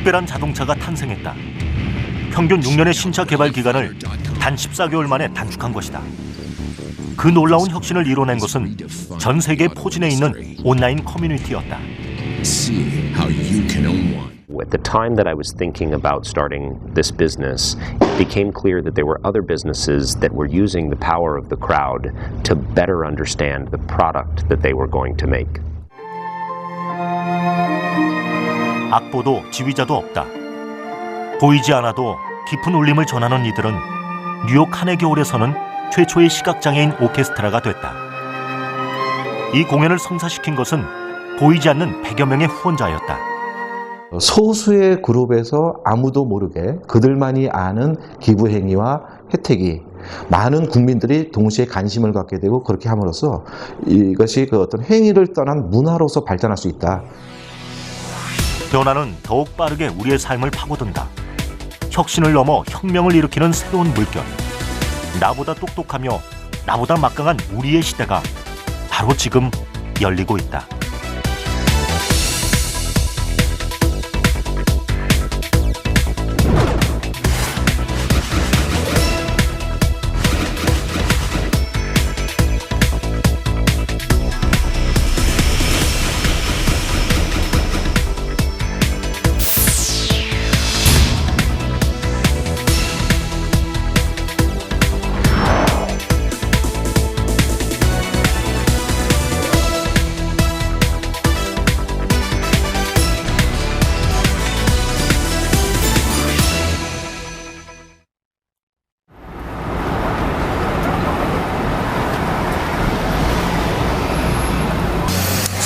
특별한 자동차가 탄생했다. 평균 6년의 신차 개발 기간을 단 14개월 만에 단축한 것이다. 그 놀라운 혁신을 이뤄낸 것은 전 세계 포진해 있는 온라인 커뮤니티였다. At the time that I was thinking about starting this business, it became clear that there were other businesses that were using the power of the crowd to better understand the product that they were going to make. 악보도 지휘자도 없다. 보이지 않아도 깊은 울림을 전하는 이들은 뉴욕 카네기홀에서는 최초의 시각장애인 오케스트라가 됐다. 이 공연을 성사시킨 것은 보이지 않는 100여 명의 후원자였다. 소수의 그룹에서 아무도 모르게 그들만이 아는 기부 행위와 혜택이 많은 국민들이 동시에 관심을 갖게 되고 그렇게 함으로써 이것이 그 어떤 행위를 떠난 문화로서 발전할 수 있다. 변화는 더욱 빠르게 우리의 삶을 파고든다. 혁신을 넘어 혁명을 일으키는 새로운 물결. 나보다 똑똑하며 나보다 막강한 우리의 시대가 바로 지금 열리고 있다.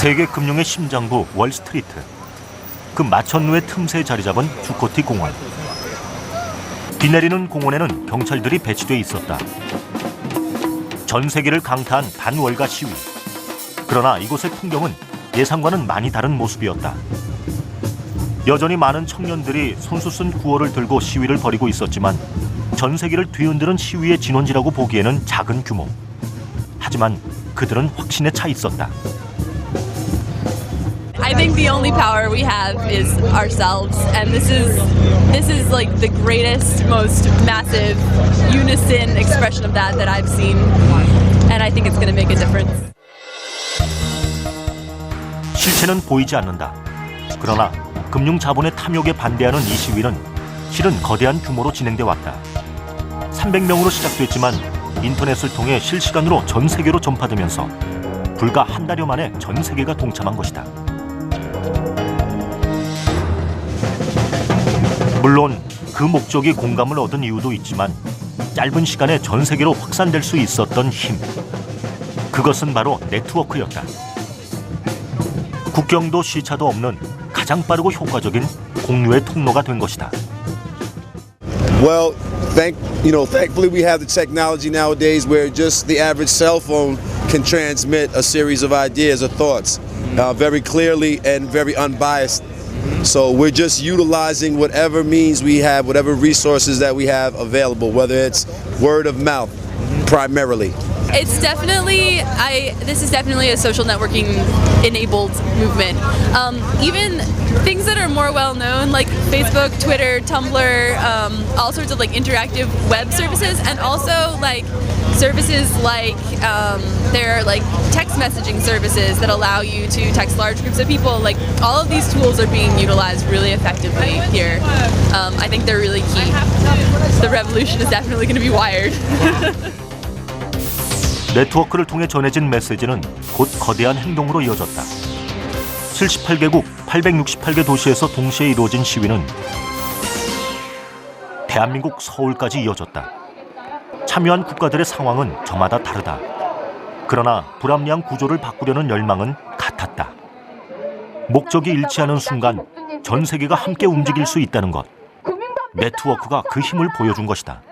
세계 금융의 심장부 월스트리트. 그 마천루의 틈새에 자리 잡은 주코티 공원. 비 내리는 공원에는 경찰들이 배치돼 있었다. 전 세계를 강타한 반월가 시위. 그러나 이곳의 풍경은 예상과는 많이 다른 모습이었다. 여전히 많은 청년들이 손수 쓴 구호를 들고 시위를 벌이고 있었지만 전 세계를 뒤흔드는 시위의 진원지라고 보기에는 작은 규모. 하지만 그들은 확신에 차 있었다. I think the only power we have is ourselves, and this is like the greatest, most massive unison expression of that I've seen, and I think it's going to make a difference. 실체는 보이지 않는다. 그러나 금융 자본의 탐욕에 반대하는 이 시위는 실은 거대한 규모로 진행돼 왔다. 300명으로 시작됐지만 인터넷을 통해 실시간으로 전 세계로 전파되면서 불과 한 달여 만에 전 세계가 동참한 것이다. 물론 그 목적이 공감을 얻은 이유도 있지만 짧은 시간에 전 세계로 확산될 수 있었던 힘. 그것은 바로 네트워크였다. 국경도 시차도 없는 가장 빠르고 효과적인 공유의 통로가 된 것이다. Well, thankfully we have the technology nowadays where just the average cell phone can transmit a series of ideas or thoughts very clearly and very unbiased. So we're just utilizing whatever means we have, whatever resources that we have available, whether it's word of mouth primarily. It's definitely, this is definitely a social networking enabled movement. Even things that are more well known like Facebook, Twitter, Tumblr, all sorts of like interactive web services, and also like services like there are like text messaging services that allow you to text large groups of people. Like all of these tools are being utilized really effectively here. I think they're really key. The revolution is definitely going to be wired. 네트워크를 통해 전해진 메시지는 곧 거대한 행동으로 이어졌다. 78개국 868개 도시에서 동시에 이루어진 시위는 대한민국 서울까지 이어졌다. 참여한 국가들의 상황은 저마다 다르다. 그러나 불합리한 구조를 바꾸려는 열망은 같았다. 목적이 일치하는 순간 전 세계가 함께 움직일 수 있다는 것. 네트워크가 그 힘을 보여준 것이다.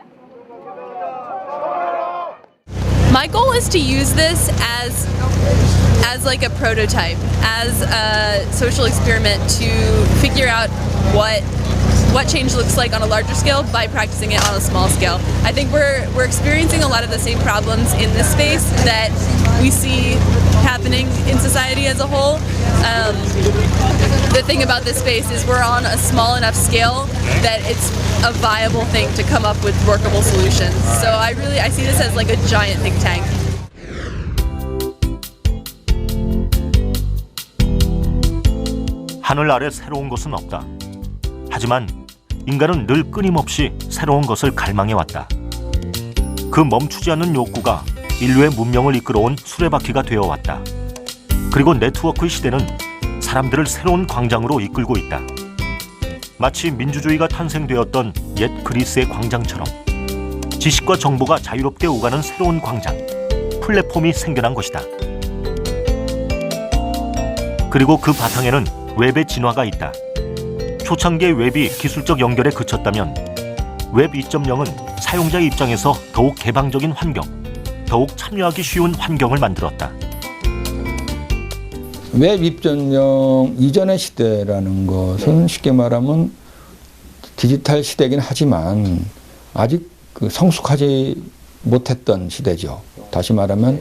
My goal is to use this as like a prototype, as a social experiment to figure out what change looks like on a larger scale by practicing it on a small scale. I think we're experiencing a lot of the same problems in this space that we see happening in society as a whole. the thing about this space is we're on a small enough scale that it's a viable thing to come up with workable solutions. So I see this as like a giant think tank. 하늘 아래 새로운 것은 없다. 하지만 인간은 늘 끊임없이 새로운 것을 갈망해왔다. 그 멈추지 않는 욕구가 인류의 문명을 이끌어온 수레바퀴가 되어왔다. 그리고 네트워크의 시대는 사람들을 새로운 광장으로 이끌고 있다. 마치 민주주의가 탄생되었던 옛 그리스의 광장처럼 지식과 정보가 자유롭게 오가는 새로운 광장, 플랫폼이 생겨난 것이다. 그리고 그 바탕에는 웹의 진화가 있다. 초창기의 웹이 기술적 연결에 그쳤다면 웹 2.0은 사용자의 입장에서 더욱 개방적인 환경, 더욱 참여하기 쉬운 환경을 만들었다. 웹 2.0 이전의 시대라는 것은 쉽게 말하면 디지털 시대이긴 하지만 아직 성숙하지 못했던 시대죠. 다시 말하면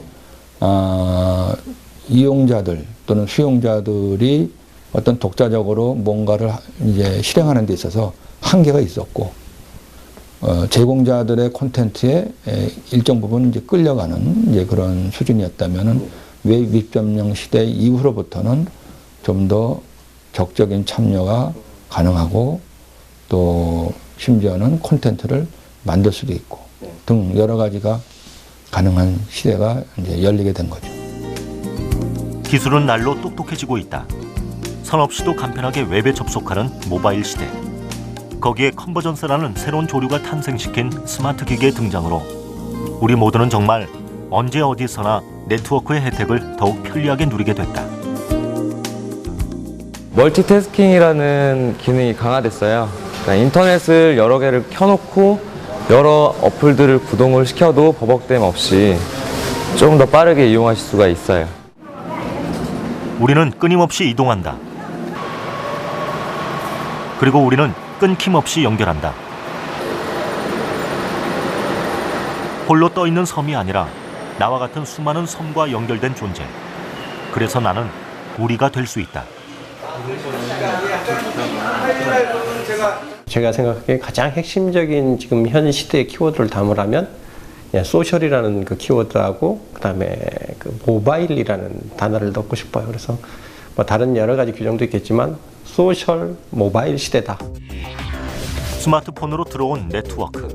이용자들 또는 수용자들이 어떤 독자적으로 뭔가를 이제 실행하는 데 있어서 한계가 있었고 제공자들의 콘텐츠에 일정 부분 이제 끌려가는 이제 그런 수준이었다면은 웹 2.0 시대 이후로부터는 좀 더 적극적인 참여가 가능하고 또 심지어는 콘텐츠를 만들 수도 있고 등 여러 가지가 가능한 시대가 이제 열리게 된 거죠. 기술은 날로 똑똑해지고 있다. 선 없이도 간편하게 웹에 접속하는 모바일 시대. 거기에 컨버전스라는 새로운 조류가 탄생시킨 스마트 기기의 등장으로 우리 모두는 정말 언제 어디서나 네트워크의 혜택을 더욱 편리하게 누리게 됐다. 멀티태스킹이라는 기능이 강화됐어요. 그러니까 인터넷을 여러 개를 켜놓고 여러 어플들을 구동을 시켜도 버벅댐 없이 좀 더 빠르게 이용하실 수가 있어요. 우리는 끊임없이 이동한다. 그리고 우리는 끊김없이 연결한다. 홀로 떠있는 섬이 아니라 나와 같은 수많은 섬과 연결된 존재. 그래서 나는 우리가 될 수 있다. 제가 생각하기에 가장 핵심적인 지금 현 시대의 키워드를 담으라면 소셜이라는 그 키워드하고 그다음에 그 모바일이라는 단어를 넣고 싶어요. 그래서 뭐 다른 여러 가지 규정도 있겠지만 소셜 모바일 시대다. 스마트폰으로 들어온 네트워크.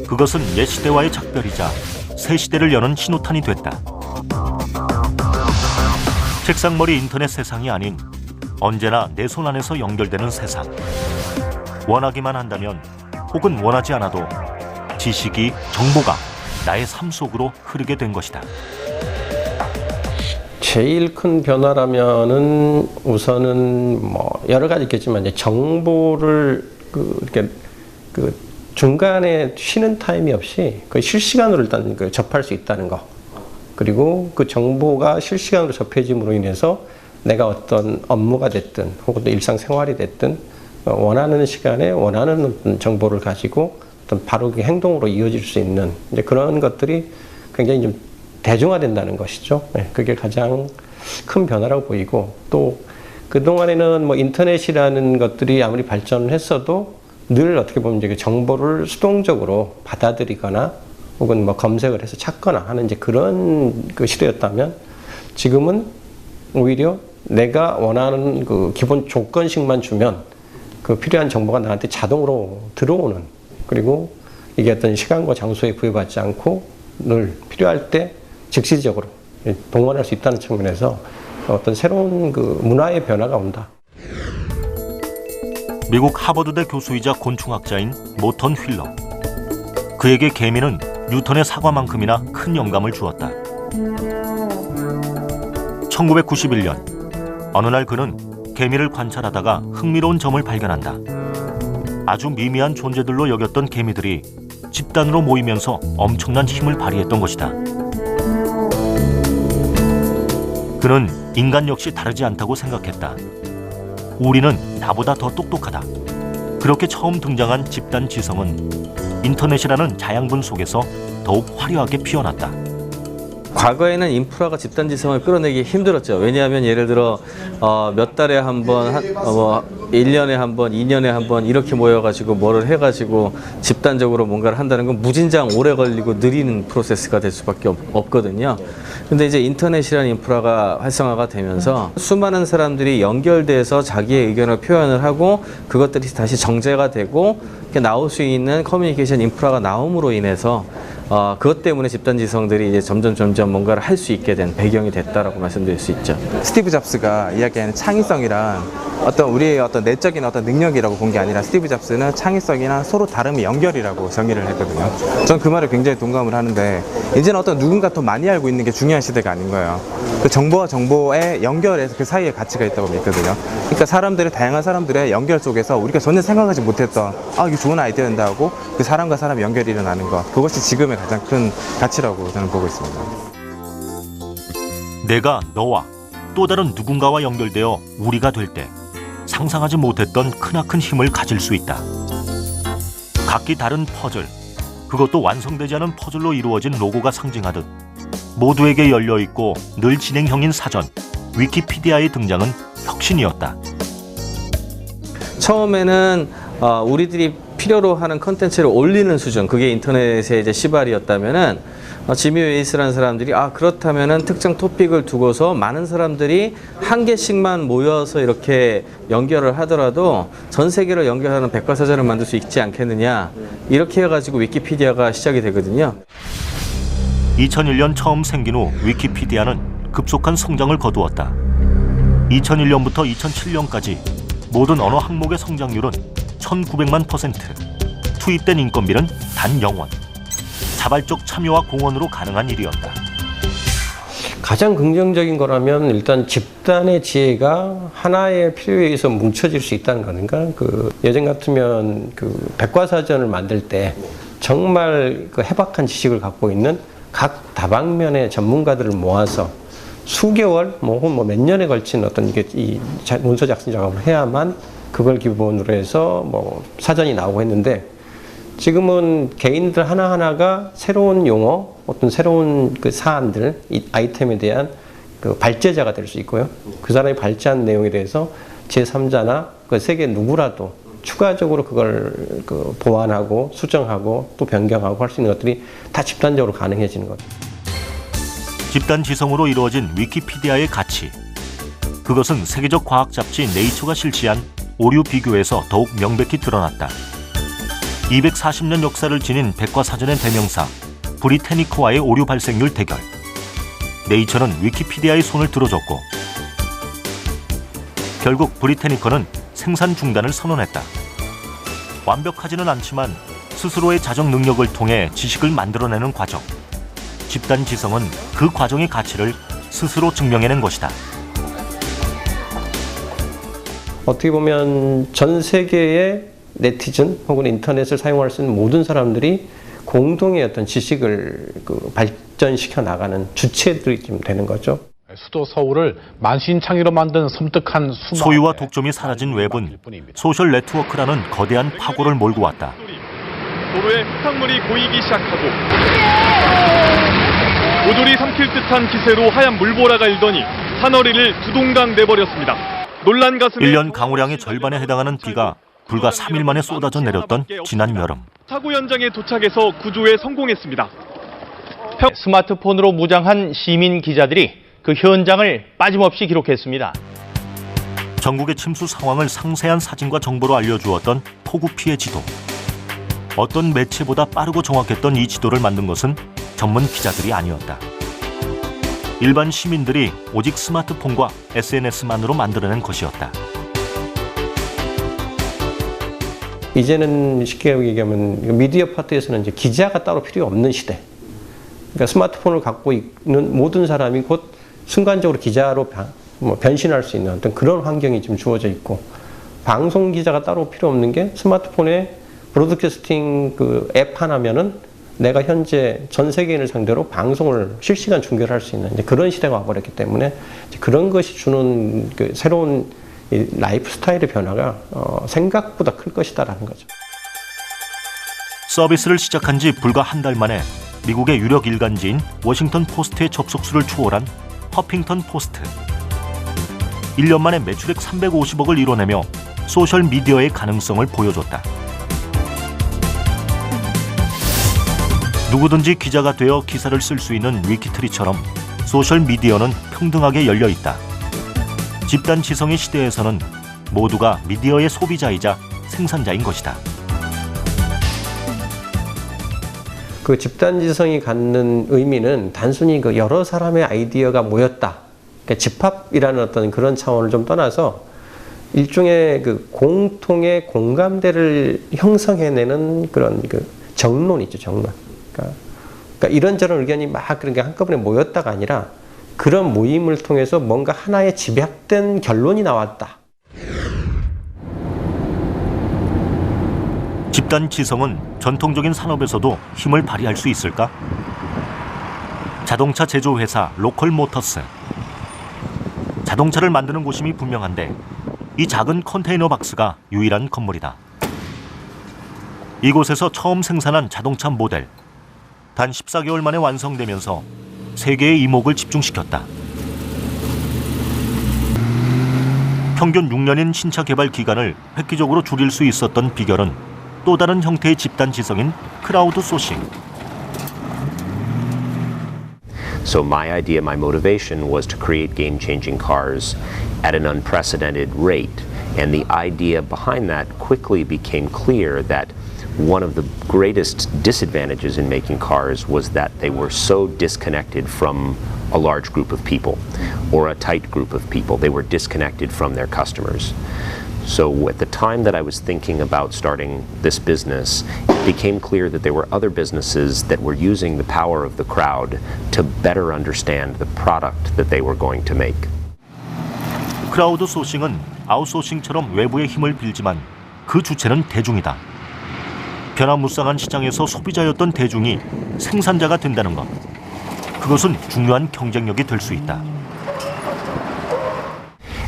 그것은 옛 시대와의 작별이자 새 시대를 여는 신호탄이 됐다. 책상머리 인터넷 세상이 아닌 언제나 내 손 안에서 연결되는 세상. 원하기만 한다면 혹은 원하지 않아도 지식이, 정보가 나의 삶 속으로 흐르게 된 것이다. 제일 큰 변화라면은 우선은 뭐 여러 가지 있겠지만 이제 정보를 이렇게 중간에 쉬는 타임이 없이 거의 실시간으로 일단 접할 수 있다는 거. 그리고 그 정보가 실시간으로 접해짐으로 인해서 내가 어떤 업무가 됐든 혹은 또 일상생활이 됐든 원하는 시간에 원하는 정보를 가지고 어떤 바로 행동으로 이어질 수 있는 이제 그런 것들이 굉장히 좀 대중화된다는 것이죠. 네, 그게 가장 큰 변화라고 보이고 또 그동안에는 뭐 인터넷이라는 것들이 아무리 발전을 했어도 늘 어떻게 보면 이제 그 정보를 수동적으로 받아들이거나 혹은 뭐 검색을 해서 찾거나 하는 이제 그런 그 시대였다면 지금은 오히려 내가 원하는 그 기본 조건식만 주면 그 필요한 정보가 나한테 자동으로 들어오는 그리고 이게 어떤 시간과 장소에 구애받지 않고 늘 필요할 때 즉시적으로 동원할 수 있다는 측면에서 어떤 새로운 그 문화의 변화가 온다. 미국 하버드대 교수이자 곤충학자인 모턴 휠러. 그에게 개미는 뉴턴의 사과만큼이나 큰 영감을 주었다. 1991년 어느 날 그는 개미를 관찰하다가 흥미로운 점을 발견한다. 아주 미미한 존재들로 여겼던 개미들이 집단으로 모이면서 엄청난 힘을 발휘했던 것이다. 그는 인간 역시 다르지 않다고 생각했다. 우리는 나보다 더 똑똑하다. 그렇게 처음 등장한 집단 지성은 인터넷이라는 자양분 속에서 더욱 화려하게 피어났다. 과거에는 인프라가 집단지성을 끌어내기 힘들었죠. 왜냐하면 예를 들어 몇 달에 한 번, 1년에 한 번, 2년에 한 번 이렇게 모여가지고 뭐를 해가지고 집단적으로 뭔가를 한다는 건 무진장 오래 걸리고 느리는 프로세스가 될 수밖에 없거든요. 근데 이제 인터넷이라는 인프라가 활성화가 되면서 수많은 사람들이 연결돼서 자기의 의견을 표현을 하고 그것들이 다시 정제가 되고 이렇게 나올 수 있는 커뮤니케이션 인프라가 나옴으로 인해서 그것 때문에 집단지성들이 이제 점점 뭔가를 할 수 있게 된 배경이 됐다라고 말씀드릴 수 있죠. 스티브 잡스가 이야기하는 창의성이란 우리의 내적인 능력이라고 본 게 아니라 스티브 잡스는 창의성이나 서로 다름의 연결이라고 정의를 했거든요. 전 그 말에 굉장히 동감을 하는데 이제는 누군가 더 많이 알고 있는 게 중요한 시대가 아닌 거예요. 그 정보와 정보의 연결에서 그 사이에 가치가 있다고 믿거든요. 그러니까 다양한 사람들의 연결 속에서 우리가 전혀 생각하지 못했던 이게 좋은 아이디어인다 하고 그 사람과 사람 연결이 일어나는 것, 그것이 지금의 가장 큰 가치라고 저는 보고 있습니다. 내가 너와 또 다른 누군가와 연결되어 우리가 될 때 상상하지 못했던 크나큰 힘을 가질 수 있다. 각기 다른 퍼즐, 그것도 완성되지 않은 퍼즐로 이루어진 로고가 상징하듯 모두에게 열려있고 늘 진행형인 사전, 위키피디아의 등장은 혁신이었다. 처음에는 우리들이 필요로 하는 컨텐츠를 올리는 수준, 그게 인터넷의 이제 시발이었다면은 지미 웨이스라는 사람들이 그렇다면은 특정 토픽을 두고서 많은 사람들이 한 개씩만 모여서 이렇게 연결을 하더라도 전 세계를 연결하는 백과사전을 만들 수 있지 않겠느냐, 이렇게 해가지고 위키피디아가 시작이 되거든요. 2001년 처음 생긴 후 위키피디아는 급속한 성장을 거두었다. 2001년부터 2007년까지 모든 언어 항목의 성장률은 1900만 %, 투입된 인건비는 단 0원. 자발적 참여와 공헌으로 가능한 일이었다. 가장 긍정적인 거라면 일단 집단의 지혜가 하나의 필요에 의해서 뭉쳐질 수 있다는 거니까 예전 같으면 백과사전을 만들 때 정말 해박한 지식을 갖고 있는 각 다방면의 전문가들을 모아서 수개월, 혹은 몇 년에 걸친 이 문서 작성 작업을 해야만 그걸 기본으로 해서 사전이 나오고 했는데, 지금은 개인들 하나하나가 새로운 용어, 새로운 사안들, 아이템에 대한 발제자가 될 수 있고요. 그 사람이 발제한 내용에 대해서 제3자나 세계 누구라도 추가적으로 그걸 보완하고 수정하고 또 변경하고 할 수 있는 것들이 다 집단적으로 가능해지는 거죠. 집단 지성으로 이루어진 위키피디아의 가치. 그것은 세계적 과학 잡지 네이처가 실시한 오류 비교에서 더욱 명백히 드러났다. 240년 역사를 지닌 백과사전의 대명사 브리테니커와의 오류 발생률 대결. 네이처는 위키피디아의 손을 들어줬고 결국 브리테니커는 생산 중단을 선언했다. 완벽하지는 않지만 스스로의 자정 능력을 통해 지식을 만들어내는 과정. 집단 지성은 그 과정의 가치를 스스로 증명해낸 것이다. 어떻게 보면 전 세계의 네티즌 혹은 인터넷을 사용할 수 있는 모든 사람들이 공동의 지식을 발전시켜 나가는 주체들이 좀 되는 거죠. 수도 서울을 만신창이로 만든 섬뜩한 수많은 소유와 독점이 사라진 웹은 소셜 네트워크라는 거대한 파고를 몰고 왔다. 도로에 흙탕물이 고이기 시작하고 모조리 삼킬 듯한 기세로 하얀 물보라가 일더니 산허리를 두 동강 내버렸습니다. 놀란 가슴에 1년 강우량의 절반에 해당하는 비가 불과 3일 만에 쏟아져 내렸던 지난 여름. 사고 현장에 도착해서 구조에 성공했습니다. 스마트폰으로 무장한 시민 기자들이 그 현장을 빠짐없이 기록했습니다. 전국의 침수 상황을 상세한 사진과 정보로 알려주었던 폭우 피해 지도. 어떤 매체보다 빠르고 정확했던 이 지도를 만든 것은 전문 기자들이 아니었다. 일반 시민들이 오직 스마트폰과 SNS만으로 만들어낸 것이었다. 이제는 쉽게 얘기하면 미디어 파트에서는 이제 기자가 따로 필요 없는 시대. 그러니까 스마트폰을 갖고 있는 모든 사람이 곧 순간적으로 기자로 변신할 수 있는 그런 환경이 지금 주어져 있고, 방송 기자가 따로 필요 없는 게 스마트폰에 브로드캐스팅 앱 하나면은 내가 현재 전 세계인을 상대로 방송을 실시간 중계를 할 수 있는 그런 시대가 와버렸기 때문에 그런 것이 주는 새로운 라이프 스타일의 변화가 생각보다 클 것이다라는 거죠. 서비스를 시작한 지 불과 한 달 만에 미국의 유력 일간지인 워싱턴 포스트의 접속수를 추월한 허핑턴 포스트. 1년 만에 매출액 350억을 이뤄내며 소셜미디어의 가능성을 보여줬다. 누구든지 기자가 되어 기사를 쓸 수 있는 위키트리처럼 소셜미디어는 평등하게 열려 있다. 집단 지성의 시대에서는 모두가 미디어의 소비자이자 생산자인 것이다. 그 집단지성이 갖는 의미는 단순히 그 여러 사람의 아이디어가 모였다. 그러니까 집합이라는 어떤 그런 차원을 좀 떠나서 일종의 그 공통의 공감대를 형성해내는 그런 그 정론 있죠, 정론. 그러니까 이런저런 의견이 막 그렇게 한꺼번에 모였다가 아니라 그런 모임을 통해서 뭔가 하나의 집약된 결론이 나왔다. 집단 지성은 전통적인 산업에서도 힘을 발휘할 수 있을까? 자동차 제조회사 로컬 모터스. 자동차를 만드는 곳임이 분명한데 이 작은 컨테이너 박스가 유일한 건물이다. 이곳에서 처음 생산한 자동차 모델. 단 14개월 만에 완성되면서 세계의 이목을 집중시켰다. 평균 6년인 신차 개발 기간을 획기적으로 줄일 수 있었던 비결은 또 다른 형태의 집단 지성인 크라우드 소싱. So my idea, my motivation was to create game-changing cars at an unprecedented rate. And the idea behind that quickly became clear that one of the greatest disadvantages in making cars was that they were so disconnected from a large group of people or a tight group of people. They were disconnected from their customers. So at the time that I was thinking about starting this business, it became clear that there were other businesses that were using the power of the crowd to better understand the product that they were going to make. 크라우드 소싱은 아웃소싱처럼 외부의 힘을 빌지만 그 주체는 대중이다. 변화무쌍한 시장에서 소비자였던 대중이 생산자가 된다는 것. 그것은 중요한 경쟁력이 될 수 있다.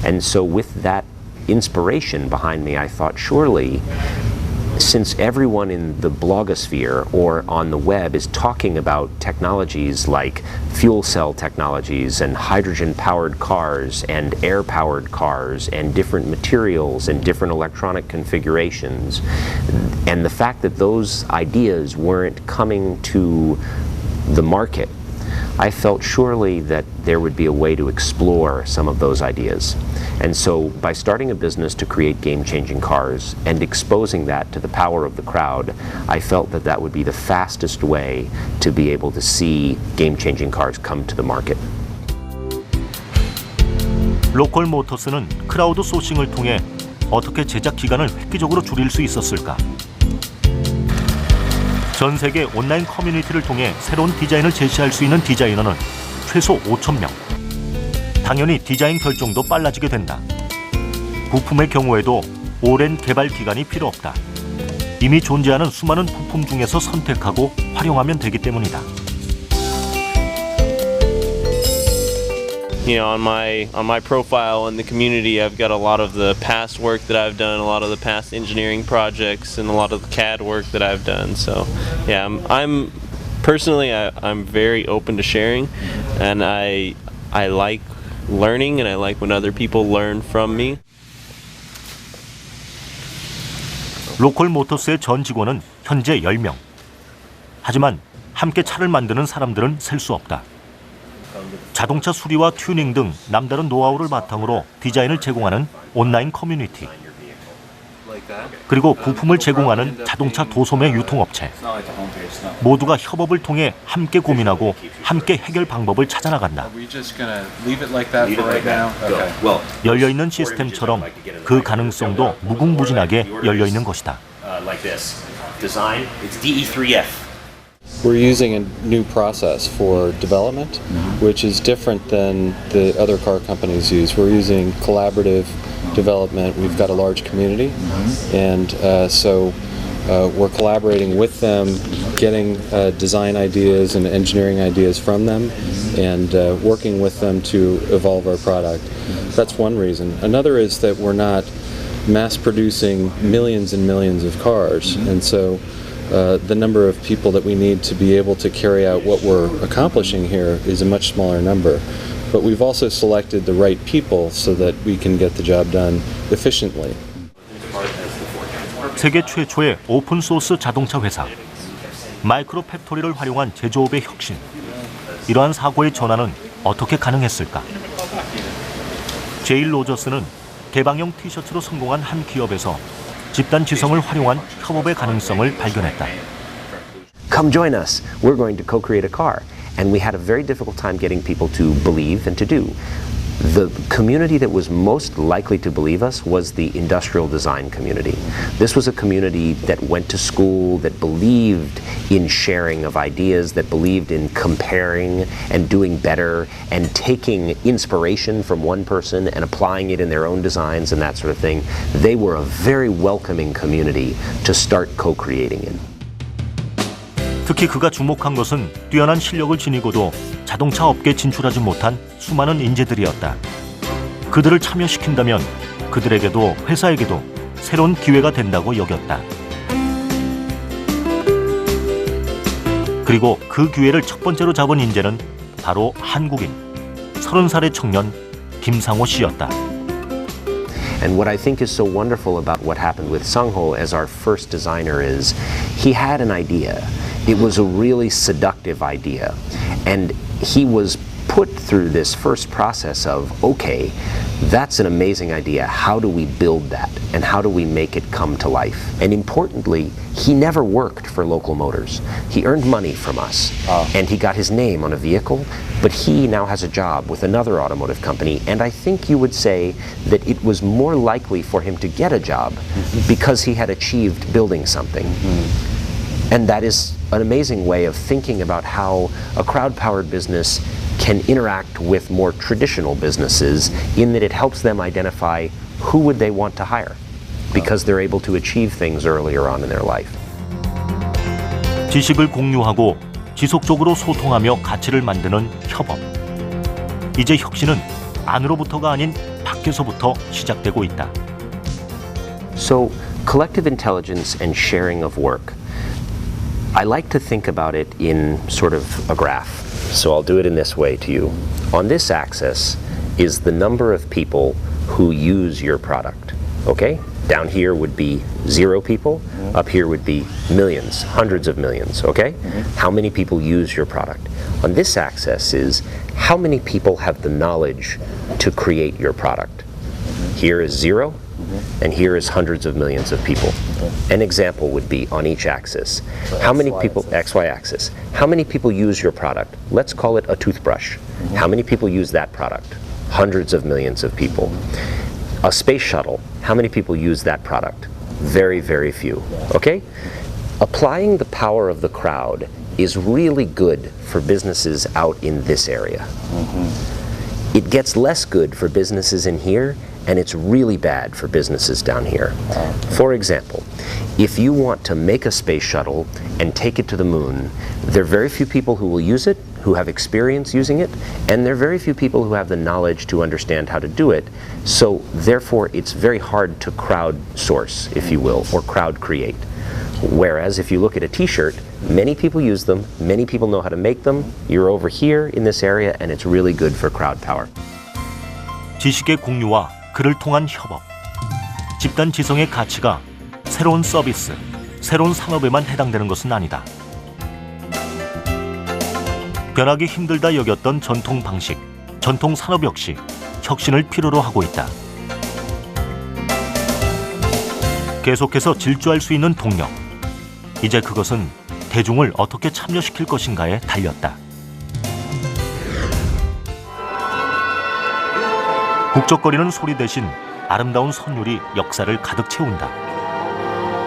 And so with that inspiration behind me, I thought surely, since everyone in the blogosphere or on the web is talking about technologies like fuel cell technologies and hydrogen-powered cars and air-powered cars and different materials and different electronic configurations, and the fact that those ideas weren't coming to the market, I felt surely that there would be a way to explore some of those ideas. And so by starting a business to create game-changing cars and exposing that to the power of the crowd, I felt that that would be the fastest way to be able to see game-changing cars come to the market. 로컬 모터스는 크라우드 소싱을 통해 어떻게 제작 기간을 획기적으로 줄일 수 있었을까? 전 세계 온라인 커뮤니티를 통해 새로운 디자인을 제시할 수 있는 디자이너는 최소 5,000명. 당연히 디자인 결정도 빨라지게 된다. 부품의 경우에도 오랜 개발 기간이 필요 없다. 이미 존재하는 수많은 부품 중에서 선택하고 활용하면 되기 때문이다. You know, on my profile in the community, I've got a lot of the past work that I've done, a lot of the past engineering projects, and a lot of the CAD work that I've done. So, yeah, I'm personally, I'm very open to sharing, and I like learning, and I like when other people learn from me. 로컬 모터스의 전 직원은 현재 10명. 하지만 함께 차를 만드는 사람들은 셀 수 없다. 자동차 수리와 튜닝 등 남다른 노하우를 바탕으로 디자인을 제공하는 온라인 커뮤니티. 그리고 부품을 제공하는 자동차 도소매 유통업체. 모두가 협업을 통해 함께 고민하고 함께 해결 방법을 찾아나간다. 열려있는 시스템처럼 그 가능성도 무궁무진하게 열려있는 것이다. We're using a new process for development, which is different than the other car companies use. We're using collaborative development. We've got a large community, and so we're collaborating with them, getting design ideas and engineering ideas from them, and working with them to evolve our product. That's one reason. Another is that we're not mass producing millions and millions of cars, and so the number of people that we need to be able to carry out what we're accomplishing here is a much smaller number. But we've also selected the right people so that we can get the job done efficiently. 세계 최초의 오픈소스 자동차 회사. 마이크로 팩토리를 활용한 제조업의 혁신. 이러한 사고의 전환은 어떻게 가능했을까? 제일 로저스는 개방형 티셔츠로 성공한 한 기업에서 집단 지성을 활용한 협업의 가능성을 발견했다. Come join us. We're going to co-create a car. And we had a very difficult time getting people to believe and to do. The community that was most likely to believe us was the industrial design community. This was a community that went to school, that believed in sharing of ideas, that believed in comparing and doing better and taking inspiration from one person and applying it in their own designs and that sort of thing. They were a very welcoming community to start co-creating in. 특히 그가 주목한 것은 뛰어난 실력을 지니고도 자동차 업계에 진출하지 못한 수많은 인재들이었다. 그들을 참여시킨다면 그들에게도 회사에게도 새로운 기회가 된다고 여겼다. 그리고 그 기회를 첫 번째로 잡은 인재는 바로 한국인 30살의 청년 김상호 씨였다. And what I think is so wonderful about what happened with Sang-ho as our first designer is he had an idea. It was a really seductive idea. And he was put through this first process of, okay, that's an amazing idea. How do we build that? And how do we make it come to life? And importantly, he never worked for Local Motors. He earned money from us. And he got his name on a vehicle, but he now has a job with another automotive company. And I think you would say that it was more likely for him to get a job because he had achieved building something. And that is an amazing way of thinking about how a crowd-powered business can interact with more traditional businesses in that it helps them identify who would they want to hire because they're able to achieve things earlier on in their life. 지식을 공유하고 지속적으로 소통하며 가치를 만드는 협업. 이제 혁신은 안으로부터가 아닌 밖에서부터 시작되고 있다. So, collective intelligence and sharing of work. I like to think about it in sort of a graph. So I'll do it in this way to you. On this axis is the number of people who use your product. Okay? Down here would be 0 people. Up here would be millions, hundreds of millions. Okay? How many people use your product? On this axis is how many people have the knowledge to create your product. Here is 0. And here is hundreds of millions of people. An example would be on each axis. How many people, XY axis, how many people use your product? Let's call it a toothbrush. How many people use that product? Hundreds of millions of people. A space shuttle, how many people use that product? Very, very few. Okay? Applying the power of the crowd is really good for businesses out in this area. It gets less good for businesses in here, and it's really bad for businesses down here. For example, if you want to make a space shuttle and take it to the moon, there are very few people who will use it, who have experience using it, and there are very few people who have the knowledge to understand how to do it. So therefore, it's very hard to crowdsource, if you will, or crowd create. Whereas if you look at a t-shirt, many people use them, many people know how to make them. You're over here in this area, and it's really good for crowd power. 지식의 공유와 그를 통한 협업. 집단 지성의 가치가 새로운 서비스, 새로운 산업에만 해당되는 것은 아니다. 변하기 힘들다 여겼던 전통 방식, 전통 산업 역시 혁신을 필요로 하고 있다. 계속해서 질주할 수 있는 동력. 이제 그것은 대중을 어떻게 참여시킬 것인가에 달렸다. 북적거리는 소리 대신 아름다운 선율이 역사를 가득 채운다.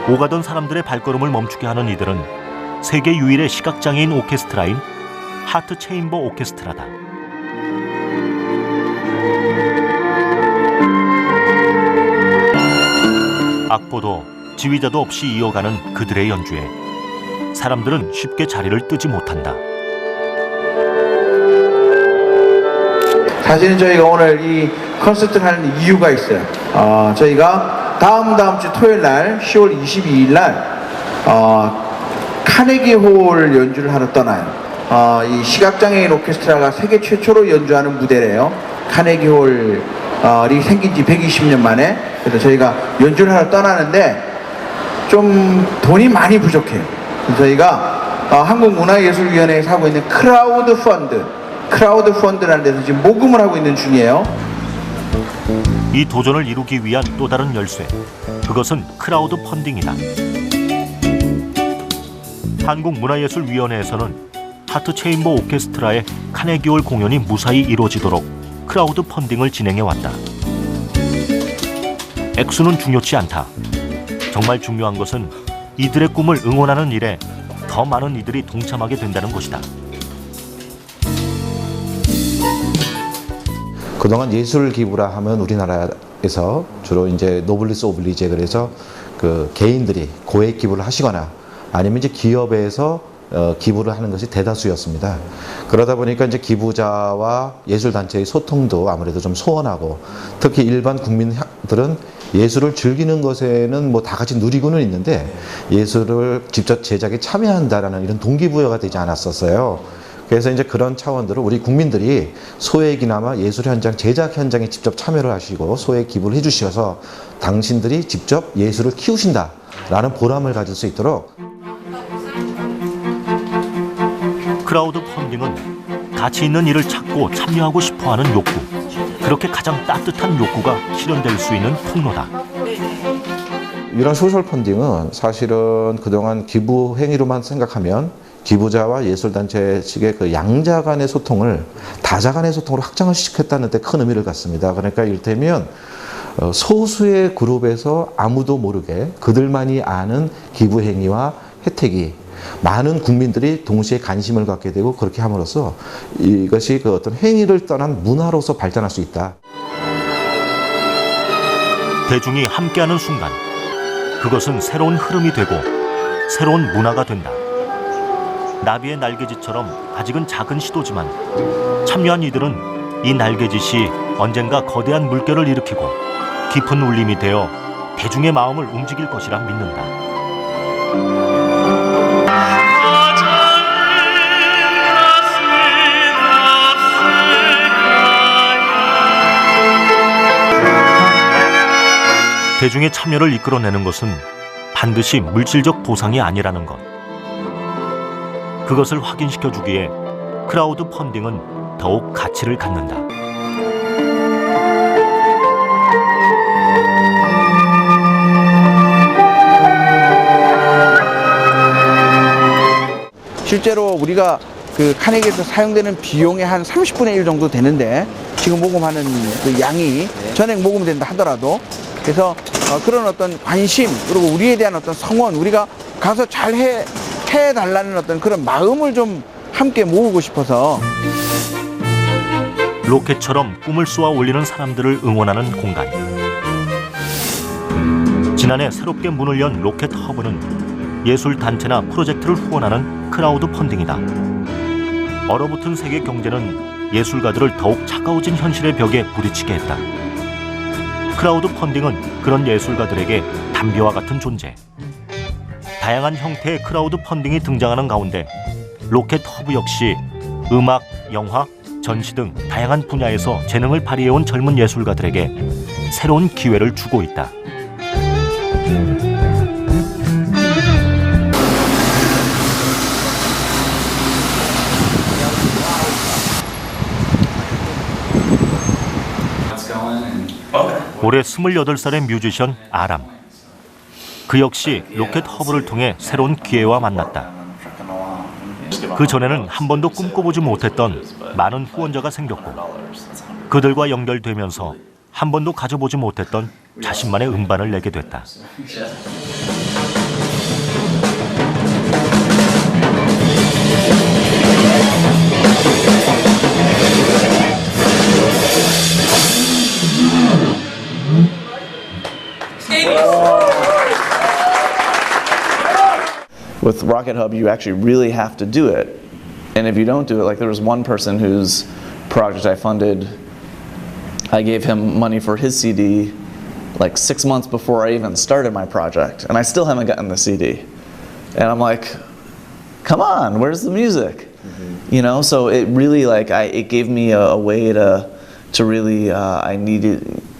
오가던 사람들의 발걸음을 멈추게 하는 이들은 세계 유일의 시각장애인 오케스트라인 하트 체인버 오케스트라다. 악보도 지휘자도 없이 이어가는 그들의 연주에 사람들은 쉽게 자리를 뜨지 못한다. 사실은 저희가 오늘 이 콘서트를 하는 이유가 있어요. 저희가 다음 주 토요일 날 10월 22일 날 카네기 홀 연주를 하러 떠나요. 이 시각장애인 오케스트라가 세계 최초로 연주하는 무대래요. 카네기 홀이 생긴 지 120년 만에. 그래서 저희가 연주를 하러 떠나는데 좀 돈이 많이 부족해요. 그래서 저희가 한국문화예술위원회에서 하고 있는 크라우드 펀드라는 데서 지금 모금을 하고 있는 중이에요. 이 도전을 이루기 위한 또 다른 열쇠, 그것은 크라우드 펀딩이다. 한국문화예술위원회에서는 하트 체인버 오케스트라의 카네기홀 공연이 무사히 이루어지도록 크라우드 펀딩을 진행해왔다. 액수는 중요치 않다. 정말 중요한 것은 이들의 꿈을 응원하는 일에 더 많은 이들이 동참하게 된다는 것이다. 그동안 예술 기부라 하면 우리나라에서 주로 이제 노블리스 오블리제, 그래서 그 개인들이 고액 기부를 하시거나 아니면 이제 기업에서 기부를 하는 것이 대다수였습니다. 그러다 보니까 이제 기부자와 예술단체의 소통도 아무래도 좀 소원하고, 특히 일반 국민들은 예술을 즐기는 것에는 뭐 다 같이 누리고는 있는데 예술을 직접 제작에 참여한다라는 이런 동기부여가 되지 않았었어요. 그래서 이제 그런 차원들을 우리 국민들이 소액이나마 예술 현장, 제작 현장에 직접 참여를 하시고 소액 기부를 해주셔서 당신들이 직접 예술을 키우신다라는 보람을 가질 수 있도록. 크라우드 펀딩은 가치 있는 일을 찾고 참여하고 싶어하는 욕구, 그렇게 가장 따뜻한 욕구가 실현될 수 있는 통로다. 이런 소셜 펀딩은 사실은 그동안 기부 행위로만 생각하면 기부자와 예술단체 측의 그 양자 간의 소통을 다자 간의 소통으로 확장을 시켰다는 데 큰 의미를 갖습니다. 그러니까 이를테면 소수의 그룹에서 아무도 모르게 그들만이 아는 기부 행위와 혜택이 많은 국민들이 동시에 관심을 갖게 되고, 그렇게 함으로써 이것이 그 어떤 행위를 떠난 문화로서 발전할 수 있다. 대중이 함께하는 순간, 그것은 새로운 흐름이 되고 새로운 문화가 된다. 나비의 날개짓처럼 아직은 작은 시도지만 참여한 이들은 이 날개짓이 언젠가 거대한 물결을 일으키고 깊은 울림이 되어 대중의 마음을 움직일 것이라 믿는다. 대중의 참여를 이끌어내는 것은 반드시 물질적 보상이 아니라는 것. 그것을 확인시켜주기에 크라우드 펀딩은 더욱 가치를 갖는다. 실제로 우리가 그 카네기에서 사용되는 비용의 한 30분의 1 정도 되는데, 지금 모금하는 그 양이 전액 모금된다 하더라도, 그래서 그런 어떤 관심, 그리고 우리에 대한 어떤 성원, 우리가 가서 잘 해달라는 어떤 그런 마음을 좀 함께 모으고 싶어서. 로켓처럼 꿈을 쏘아 올리는 사람들을 응원하는 공간. 지난해 새롭게 문을 연 로켓 허브는 예술단체나 프로젝트를 후원하는 크라우드 펀딩이다. 얼어붙은 세계 경제는 예술가들을 더욱 차가워진 현실의 벽에 부딪히게 했다. 크라우드 펀딩은 그런 예술가들에게 담배와 같은 존재. 다양한 형태의 크라우드 펀딩이 등장하는 가운데 로켓 허브 역시 음악, 영화, 전시 등 다양한 분야에서 재능을 발휘해온 젊은 예술가들에게 새로운 기회를 주고 있다. 올해 28살의 뮤지션 아람. 그 역시 로켓 허브를 통해 새로운 기회와 만났다. 그 전에는 한 번도 꿈꿔보지 못했던 많은 후원자가 생겼고, 그들과 연결되면서 한 번도 가져보지 못했던 자신만의 음반을 내게 됐다. With Rocket Hub, you actually really have to do it. And if you don't do it, like there was one person whose project I funded, I gave him money for his CD like 6 months before I even started my project, and I still haven't gotten the CD. And I'm like, come on, where's the music? You know, so it really it gave me a way to really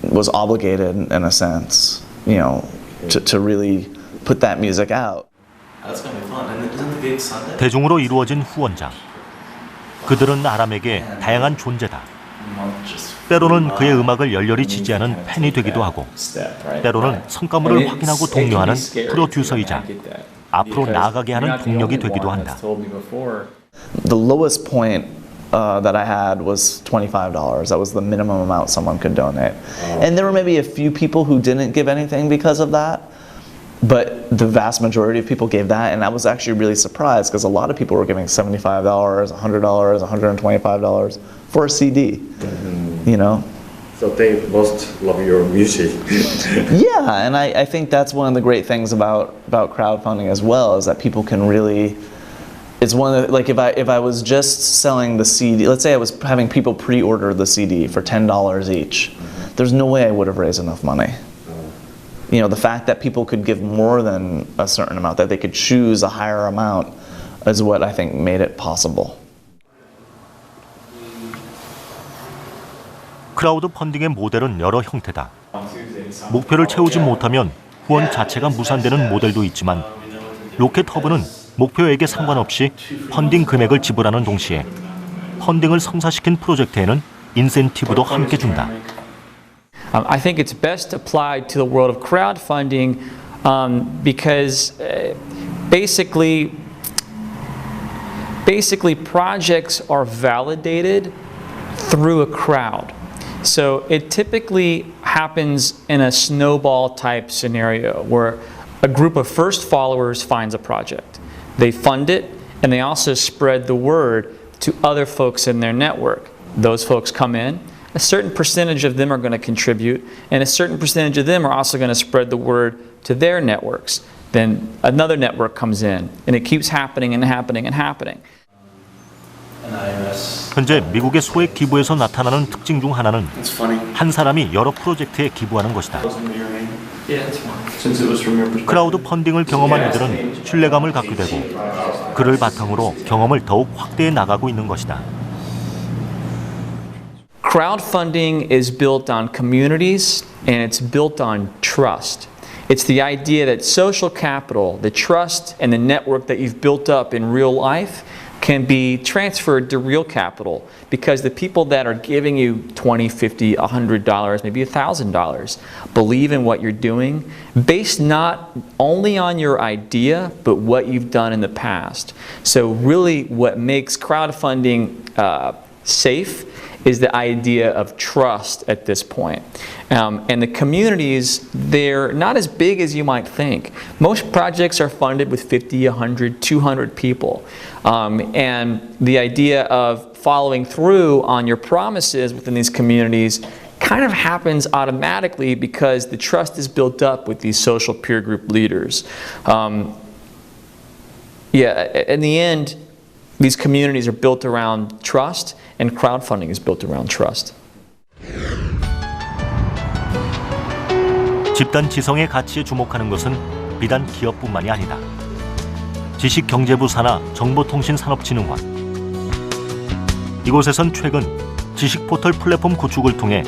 was obligated in a sense, you know, to really put that music out. That's gonna be fun. And isn't the gig Sunday? 대중으로 이루어진 후원자. 그들은 아람에게 다양한 존재다. 때로는 그의 음악을 열렬히 지지하는 팬이 되기도 하고, 때로는 성과물을 확인하고 독려하는 프로듀서이자 앞으로 나아가게 하는 동력이 되기도 한다. The lowest point that I had was $25. That was the minimum amount someone could donate. And there were maybe a few people who didn't give anything because of that, but the vast majority of people gave that, and I was actually really surprised because a lot of people were giving $75, $100, $125 for a CD, you know? So they must love your music. Yeah, and I think that's one of the great things about crowdfunding as well, is that people can really, it's one of the, like if I was just selling the CD, let's say I was having people pre-order the CD for $10 each, there's no way I would have raised enough money. You know, the fact that people could give more than a certain amount, that they could choose a higher amount, is what I think made it possible. 크라우드 펀딩의 모델은 여러 형태다. 목표를 채우지 못하면 후원 자체가 무산되는 모델도 있지만 로켓허브는 목표액에 상관없이 펀딩 금액을 지불하는 동시에 펀딩을 성사시킨 프로젝트에는 인센티브도 함께 준다. I think it's best applied to the world of crowdfunding because basically projects are validated through a crowd. So it typically happens in a snowball type scenario where a group of first followers finds a project. They fund it and they also spread the word to other folks in their network. Those folks come in, a certain percentage of them are going to contribute, and a certain percentage of them are also going to spread the word to their networks. Then another network comes in, and it keeps happening and happening and happening. 현재 미국의 소액 기부에서 나타나는 특징 중 하나는 한 사람이 여러 프로젝트에 기부하는 것이다. 크라우드 펀딩을 경험한 이들은 신뢰감을 갖게 되고 그를 바탕으로 경험을 더욱 확대해 나가고 있는 것이다. Crowdfunding is built on communities and it's built on trust. It's the idea that social capital, the trust and the network that you've built up in real life can be transferred to real capital because the people that are giving you $20, $50, $100, maybe $1,000 believe in what you're doing based not only on your idea but what you've done in the past. So really what makes crowdfunding safe is the idea of trust at this point. And the communities, they're not as big as you might think. Most projects are funded with 50, 100, 200 people. And the idea of following through on your promises within these communities kind of happens automatically because the trust is built up with these social peer group leaders. In the end, these communities are built around trust, and crowdfunding is built around trust. 집단 지성의 가치에 주목하는 것은 비단 기업뿐만이 아니다. 지식경제부 산하 정보통신산업진흥원. 이곳에선 최근 지식포털 플랫폼 구축을 통해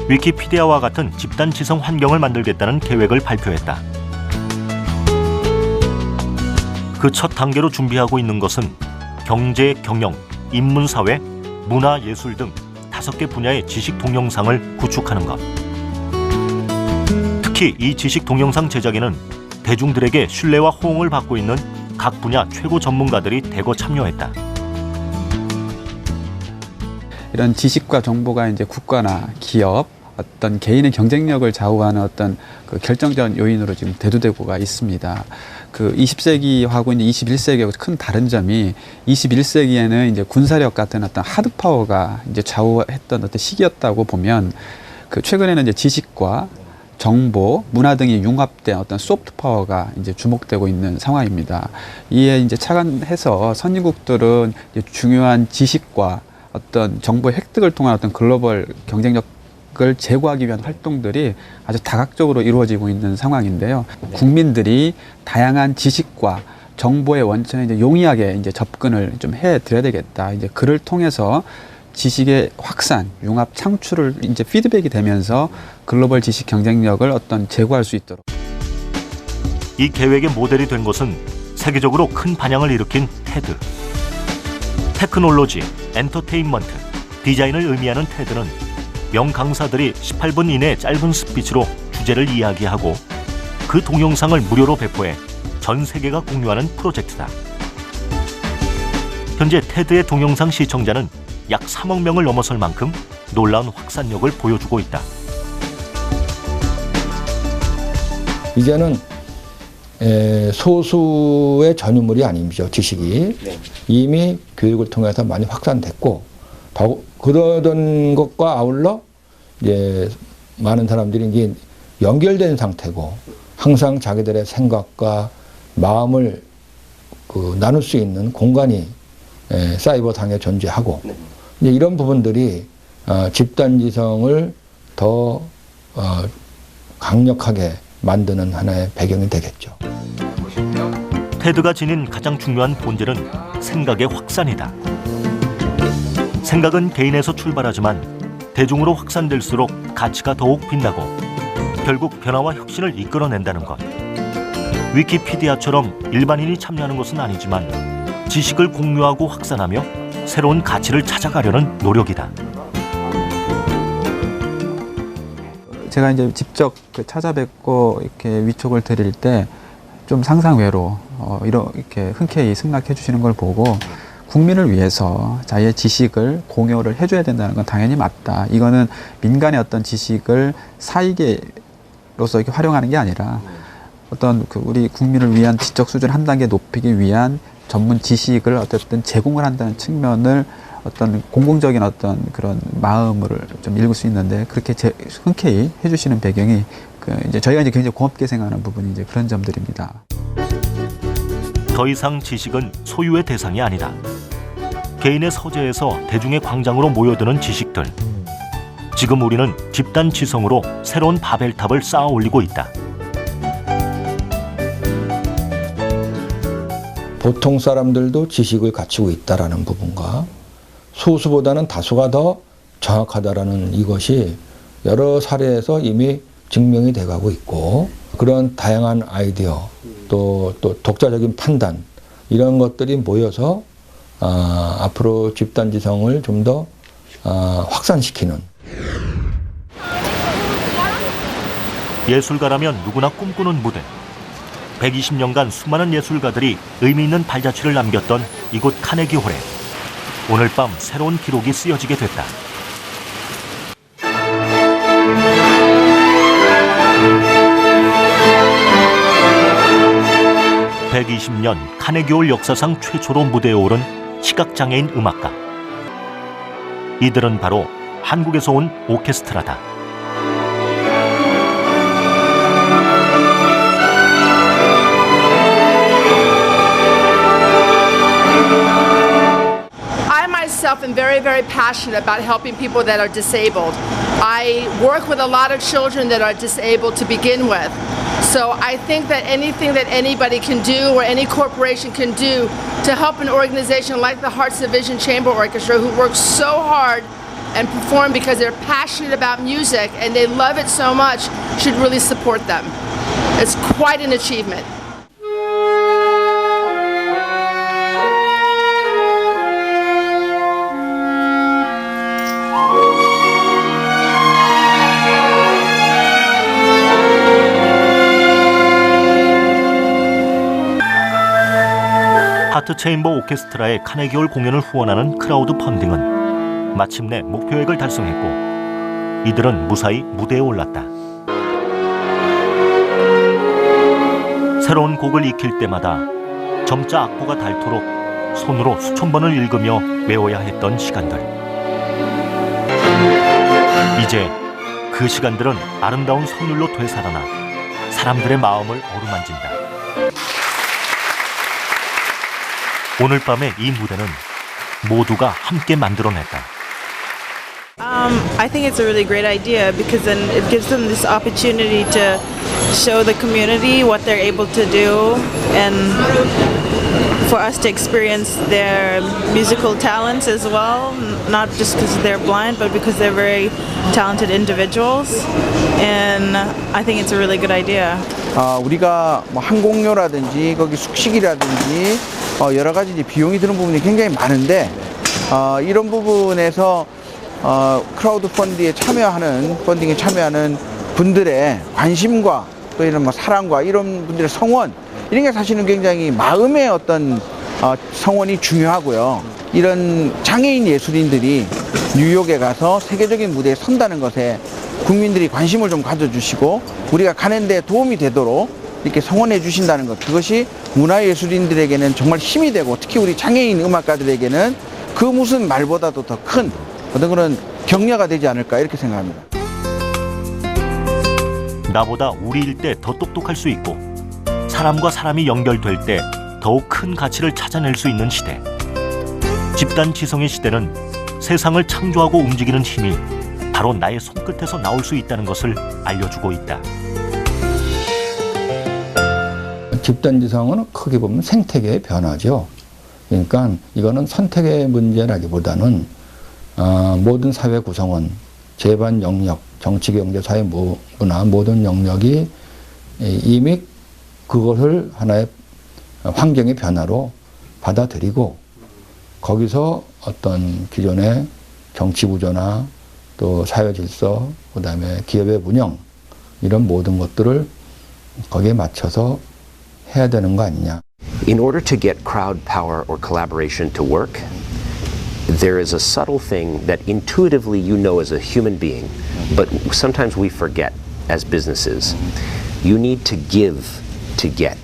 위키피디아와 같은 집단 지성 환경을 만들겠다는 계획을 발표했다. 그 첫 단계로 준비하고 있는 것은 경제, 경영, 인문사회, 문화, 예술 등 5개 분야의 지식 동영상을 구축하는 것. 특히 이 지식 동영상 제작에는 대중들에게 신뢰와 호응을 받고 있는 각 분야 최고 전문가들이 대거 참여했다. 이런 지식과 정보가 이제 국가나 기업, 어떤 개인의 경쟁력을 좌우하는 어떤 그 결정적인 요인으로 지금 대두되고가 있습니다. 그 20세기하고 이제 21세기하고 큰 다른 점이 21세기에는 이제 군사력 같은 어떤 하드 파워가 이제 좌우했던 어떤 시기였다고 보면 그 최근에는 이제 지식과 정보, 문화 등이 융합된 어떤 소프트 파워가 이제 주목되고 있는 상황입니다. 이에 이제 착안해서 선진국들은 이제 중요한 지식과 어떤 정보의 획득을 통한 어떤 글로벌 경쟁력을 제고하기 위한 활동들이 아주 다각적으로 이루어지고 있는 상황인데요. 국민들이 다양한 지식과 정보의 원천에 이제 용이하게 이제 접근을 좀 해드려야 되겠다. 이제 글을 통해서 지식의 확산, 융합, 창출을 이제 피드백이 되면서 글로벌 지식 경쟁력을 어떤 제고할 수 있도록. 이 계획의 모델이 된 것은 세계적으로 큰 반향을 일으킨 테드. 테크놀로지, 엔터테인먼트, 디자인을 의미하는 테드는 명강사들이 18분 이내 짧은 스피치로 주제를 이야기하고 그 동영상을 무료로 배포해 전 세계가 공유하는 프로젝트다. 현재 테드의 동영상 시청자는 약 3억 명을 넘어설 만큼 놀라운 확산력을 보여주고 있다. 이제는 소수의 전유물이 아니죠. 지식이 이미 교육을 통해서 많이 확산됐고 그러던 것과 아울러 이제 많은 사람들이 이제 연결된 상태고 항상 자기들의 생각과 마음을 나눌 수 있는 공간이 사이버상에 존재하고 이제 이런 부분들이 집단지성을 더 강력하게 만드는 하나의 배경이 되겠죠. 테드가 지닌 가장 중요한 본질은 생각의 확산이다. 생각은 개인에서 출발하지만 대중으로 확산될수록 가치가 더욱 빛나고 결국 변화와 혁신을 이끌어낸다는 것. 위키피디아처럼 일반인이 참여하는 것은 아니지만 지식을 공유하고 확산하며 새로운 가치를 찾아가려는 노력이다. 제가 이제 직접 찾아뵙고 이렇게 위촉을 드릴 때 좀 상상외로 이렇게 흔쾌히 승낙해 주시는 걸 보고 국민을 위해서 자기의 지식을 공유를 해줘야 된다는 건 당연히 맞다. 이거는 민간의 어떤 지식을 사익으로서 이렇게 활용하는 게 아니라 어떤 우리 국민을 위한 지적 수준을 한 단계 높이기 위한 전문 지식을 어쨌든 제공을 한다는 측면을 어떤 공공적인 어떤 그런 마음을 좀 읽을 수 있는데 그렇게 흔쾌히 해주시는 배경이 이제 저희가 이제 굉장히 고맙게 생각하는 부분이 이제 그런 점들입니다. 더 이상 지식은 소유의 대상이 아니다. 개인의 서재에서 대중의 광장으로 모여드는 지식들. 지금 우리는 집단 지성으로 새로운 바벨탑을 쌓아 올리고 있다. 보통 사람들도 지식을 갖추고 있다라는 부분과 소수보다는 다수가 더 정확하다라는 이것이 여러 사례에서 이미 증명이 돼가고 있고 그런 다양한 아이디어 또 독자적인 판단 이런 것들이 모여서 앞으로 집단지성을 좀 더 확산시키는. 예술가라면 누구나 꿈꾸는 무대. 120년간 수많은 예술가들이 의미 있는 발자취를 남겼던 이곳 카네기홀에 오늘 밤 새로운 기록이 쓰여지게 됐다. (120년) 카네기홀 역사상 최초로 무대에 오른 시각장애인 음악가. 이들은 바로 한국에서 온 오케스트라다. I'm very, very passionate about helping people that are disabled. I work with a lot of children that are disabled to begin with. So I think that anything that anybody can do or any corporation can do to help an organization like the Hearts of Vision Chamber Orchestra, who works so hard and perform because they're passionate about music and they love it so much, should really support them. It's quite an achievement. 하트 체인버 오케스트라의 카네기홀 공연을 후원하는 크라우드 펀딩은 마침내 목표액을 달성했고 이들은 무사히 무대에 올랐다. 새로운 곡을 익힐 때마다 점자 악보가 닳도록 손으로 수천 번을 읽으며 외워야 했던 시간들. 이제 그 시간들은 아름다운 선율로 되살아나 사람들의 마음을 어루만진다. 오늘 밤의 이 무대는 모두가 함께 만들어냈다. I think it's a really great idea because then it gives them this opportunity to show the community what they're able to do and for us to experience their musical talents as well, not just because they're blind, but because they're very talented individuals. And I think it's a really good idea. 우리가 뭐 항공료라든지 거기 숙식이라든지 여러 가지 이제 비용이 드는 부분이 굉장히 많은데 이런 부분에서 크라우드 펀딩에 참여하는 분들의 관심과 또 이런 뭐 사랑과 이런 분들의 성원 이런 게 사실은 굉장히 마음의 어떤 성원이 중요하고요. 이런 장애인 예술인들이 뉴욕에 가서 세계적인 무대에 선다는 것에 국민들이 관심을 좀 가져주시고 우리가 가는 데 도움이 되도록 이렇게 성원해 주신다는 것, 그것이 문화예술인들에게는 정말 힘이 되고 특히 우리 장애인 음악가들에게는 그 무슨 말보다도 더 큰 어떤 그런 격려가 되지 않을까 이렇게 생각합니다. 나보다 우리일 때 더 똑똑할 수 있고 사람과 사람이 연결될 때 더욱 큰 가치를 찾아낼 수 있는 시대. 집단 지성의 시대는 세상을 창조하고 움직이는 힘이 바로 나의 손끝에서 나올 수 있다는 것을 알려주고 있다. 집단 지성은 크게 보면 생태계의 변화죠. 그러니까 이거는 선택의 문제라기보다는 모든 사회 구성원, 재반 영역, 정치, 경제, 사회, 문화 모든 영역이 이미 그것을 하나의 환경의 변화로 받아들이고 거기서 어떤 기존의 정치 구조나 또 사회 질서, 그다음에 기업의 운영 이런 모든 것들을 거기에 맞춰서 해야 되는 거 아니냐. In order to get crowd power or collaboration to work, there is a subtle thing that intuitively you know as a human being, but sometimes we forget as businesses. You need to give to get.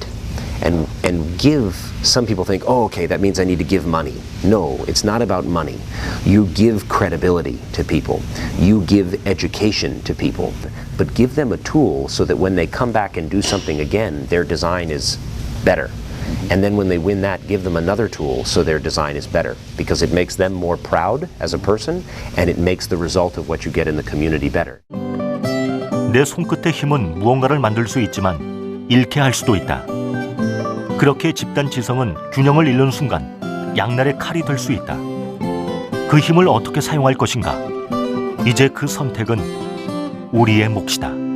And give, some people think, oh, okay, that means I need to give money. No, it's not about money. You give credibility to people. You give education to people. But give them a tool so that when they come back and do something again, their design is better. And then when they win that, give them another tool so their design is better. Because it makes them more proud as a person, and it makes the result of what you get in the community better. 내 손끝의 힘은 무언가를 만들 수 있지만 잃게 할 수도 있다. 그렇게 집단 지성은 균형을 잃는 순간 양날의 칼이 될 수 있다. 그 힘을 어떻게 사용할 것인가? 이제 그 선택은 우리의 몫이다.